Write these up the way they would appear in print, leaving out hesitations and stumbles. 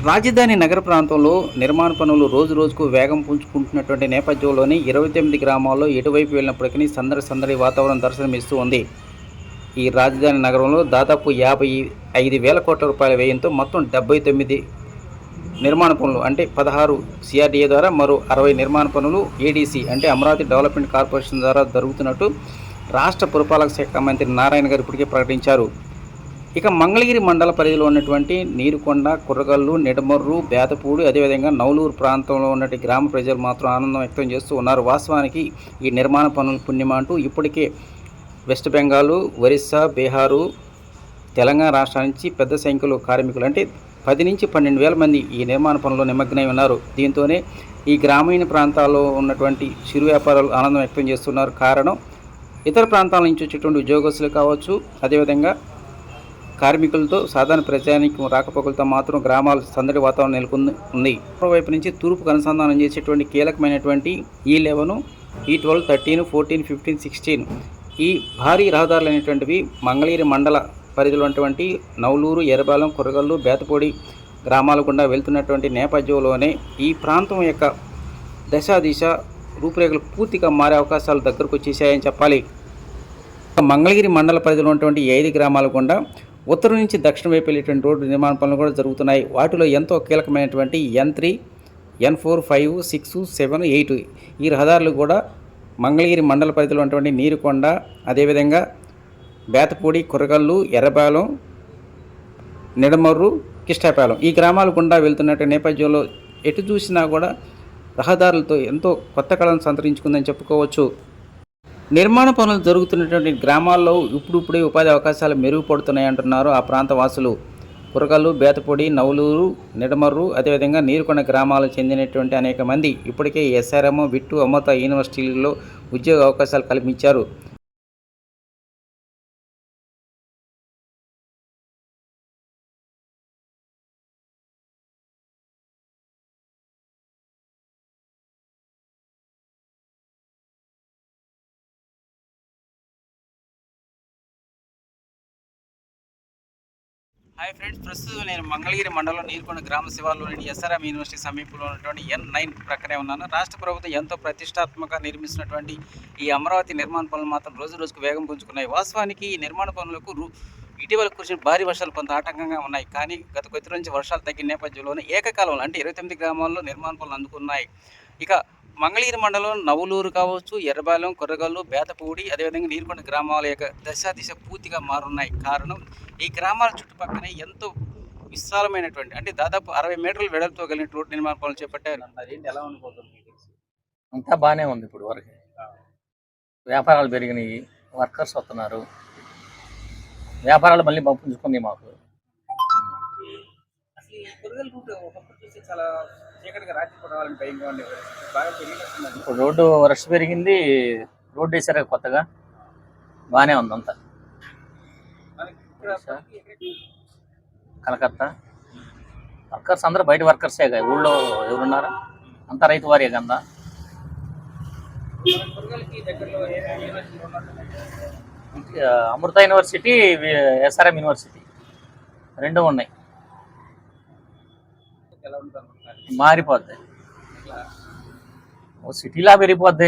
రాజధాని నగర ప్రాంతంలో నిర్మాణ పనులు రోజు రోజుకు వేగం పుంజుకుంటున్నటువంటి నేపథ్యంలోని 29 గ్రామాల్లో ఎటువైపు వెళ్ళినప్పటికీ సందడి వాతావరణం దర్శనమిస్తూ ఉంది. ఈ రాజధాని నగరంలో దాదాపు 55,000 కోట్ల రూపాయల వ్యయంతో మొత్తం 79 నిర్మాణ పనులు అంటే 16 సిఆర్డీఏ ద్వారా మరో 60 నిర్మాణ పనులు ఏడీసీ అంటే అమరావతి డెవలప్మెంట్ కార్పొరేషన్ ద్వారా జరుగుతున్నట్టు రాష్ట్ర పురపాలక శాఖ మంత్రి నారాయణ గారు ఇప్పటికే ప్రకటించారు. ఇక మంగళగిరి మండల పరిధిలో ఉన్నటువంటి నీరుకొండ, కుర్రగల్లు, నిడమర్రు, బేతపూడి అదేవిధంగా నవలూరు ప్రాంతంలో ఉన్నటువంటి గ్రామ ప్రజలు మాత్రం ఆనందం వ్యక్తం చేస్తూ ఉన్నారు. వాస్తవానికి ఈ నిర్మాణ పనులు పుణ్యమా అంటూ ఇప్పటికే వెస్ట్ బెంగాల్, ఒరిస్సా, బీహారు, తెలంగాణ రాష్ట్రాల నుంచి పెద్ద సంఖ్యలో కార్మికులు అంటే 10 నుంచి 12,000 మంది ఈ నిర్మాణ పనుల్లో నిమగ్నమై ఉన్నారు. దీంతోనే ఈ గ్రామీణ ప్రాంతాల్లో ఉన్నటువంటి చిరు వ్యాపారాలు ఆనందం వ్యక్తం చేస్తున్నారు. కారణం ఇతర ప్రాంతాల నుంచి వచ్చేటువంటి ఉద్యోగస్తులు కావచ్చు, అదేవిధంగా కార్మికులతో సాధారణ ప్రజానికి రాకపోకలతో మాత్రం గ్రామాల సందడి వాతావరణం నెలకొని ఉంది. మరోవైపు నుంచి తూర్పుకు అనుసంధానం చేసేటువంటి కీలకమైనటువంటి E11, E12, 13, 14, 15, 16 ఈ భారీ రహదారులు అనేటువంటివి మంగళగిరి మండల పరిధిలో ఉన్నటువంటి నవలూరు, ఎర్రబాలెం, కుర్రగల్లు, బేతపూడి గ్రామాల గుండా వెళ్తున్నటువంటి నేపథ్యంలోనే ఈ ప్రాంతం యొక్క దిశ రూపురేఖలు పూర్తిగా మారే అవకాశాలు దగ్గరకు వచ్చేసాయని చెప్పాలి. మంగళగిరి మండల పరిధిలో ఉన్నటువంటి 5 గ్రామాల గుండా ఉత్తరం నుంచి దక్షిణ వైపు వెళ్ళేటువంటి రోడ్డు నిర్మాణ పనులు కూడా జరుగుతున్నాయి. వాటిలో ఎంతో కీలకమైనటువంటి N3, N4, 5, 6, 7, 8 ఈ రహదారులు కూడా మంగళగిరి మండల పరిధిలో ఉన్నటువంటి నీరుకొండ, అదేవిధంగా బేతపూడి, కుర్రగల్లు, ఎర్రబాలెం, నిడమర్రు, కిష్టాపాలెం ఈ గ్రామాల గుండా వెళ్తున్నటువంటి నేపథ్యంలో ఎటు చూసినా కూడా రహదారులతో ఎంతో కొత్త కళను సంతరించుకుందని చెప్పుకోవచ్చు. నిర్మాణ పనులు జరుగుతున్నటువంటి గ్రామాల్లో ఇప్పుడిప్పుడే ఉపాధి అవకాశాలు మెరుగుపడుతున్నాయంటున్నారు ఆ ప్రాంత వాసులు. కుర్రగల్లు, బేతపూడి, నవలూరు, నిడమర్రు అదేవిధంగా నీరుకొండ గ్రామాలకు చెందినటువంటి అనేక మంది ఇప్పటికే SRM, విట్టు, అమృత యూనివర్సిటీల్లో ఉద్యోగ అవకాశాలు కల్పించారు. హాయ్ ఫ్రెండ్స్, ప్రస్తుతం నేను మంగళగిరి మండలం నీరుకొండ గ్రామ శివార్లోని SRM యూనివర్సిటీ సమీపంలో ఉన్నటువంటి N9 ప్రక్కనే ఉన్నాను. రాష్ట్ర ప్రభుత్వం ఎంతో ప్రతిష్టాత్మకంగా నిర్మిస్తున్నటువంటి ఈ అమరావతి నిర్మాణ పనులు మాత్రం రోజు రోజుకు వేగం పుంజుకున్నాయి. వాస్తవానికి ఈ నిర్మాణ పనులకు ఇటీవల కురిసిన భారీ వర్షాలు కొంత ఆటంకంగా ఉన్నాయి. కానీ గత కొద్ది నుంచి వర్షాలు తగ్గిన నేపథ్యంలోనే ఏకకాలంలో అంటే 29 గ్రామాల్లో నిర్మాణ పనులు అందుకున్నాయి. ఇక మంగళగిరి మండలం నవలూరు కావచ్చు, ఎర్రబాలెం, కుర్రగల్లు, బేతపూడి అదేవిధంగా నీరుకొండ గ్రామాల యొక్క దిశ పూర్తిగా మారున్నాయి. కారణం ఈ గ్రామాల చుట్టుపక్కనే ఎంతో విశాలమైనటువంటి అంటే దాదాపు 60 మీటర్ల వెడల్పుతో కలిగిన రోడ్డు నిర్మాణ పనులు చేపట్టారు. అదేంటి ఎలా అనుకుంటుంది? అంతా బాగానే ఉంది. ఇప్పుడు వరకు వ్యాపారాలు పెరిగినాయి, వర్కర్స్ వస్తున్నారు, వ్యాపారాలు మళ్ళీ పుంజుకుంది మాకు. అసలు ఈ కుర్రగల్లు రూట్ ఒకప్పుడు చూస్తే చాలా చీకటిగా రాత్రి రావాలని భయంగా ఉండేది. బాగా పెరిగినట్టున్నది. ఇప్పుడు రోడ్డు రష్ పెరిగింది, రోడ్డు వేసారు కొత్తగా, బాగానే ఉంది అంతా. కలకత్తా వర్కర్స్ అందరూ బయట వర్కర్సే, ఊళ్ళో ఎవరున్నారా అంతా రైతు వారే కదా. అమృత యూనివర్సిటీ, SRM యూనివర్సిటీ రెండు ఉన్నాయి. మారిపోద్ది, సిటీలా పెరిగిపోద్ది.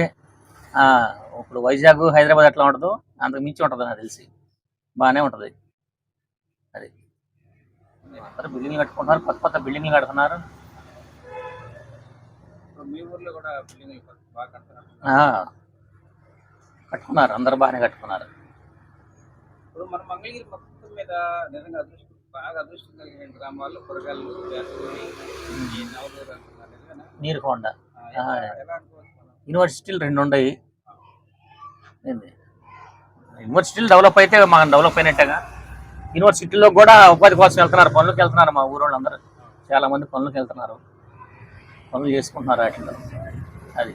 ఇప్పుడు వైజాగ్, హైదరాబాద్ ఎట్లా ఉంటుందో అంతకు మించి ఉంటుంది నాకు తెలిసి. బాగానే ఉంటుంది. అది అందరూ బిల్డింగ్లు కట్టుకుంటున్నారు, కొత్త బిల్డింగ్లు కడుతున్నారు. కట్టుకున్నారు, అందరూ బాగానే కట్టుకున్నారు. ఇప్పుడు మన మంగళగిరి మొత్తం మీద నిజంగా బాగా అదృష్టం కలిగిన గ్రామాల్లో కుర్రగల్లు, నీరుకొండ యూనివర్సిటీలు 2 ఉన్నాయి. యూనివర్సిటీలు డెవలప్ అయితే మనం డెవలప్ అయినట్టుగా. యూనివర్సిటీలో కూడా ఉపాధి కోసం వెళ్తున్నారు, పనులకు వెళ్తున్నారు. మా ఊరోళ్ళు అందరూ చాలామంది పనులకు వెళ్తున్నారు, పనులు చేసుకుంటున్నారు వాటిలో. అది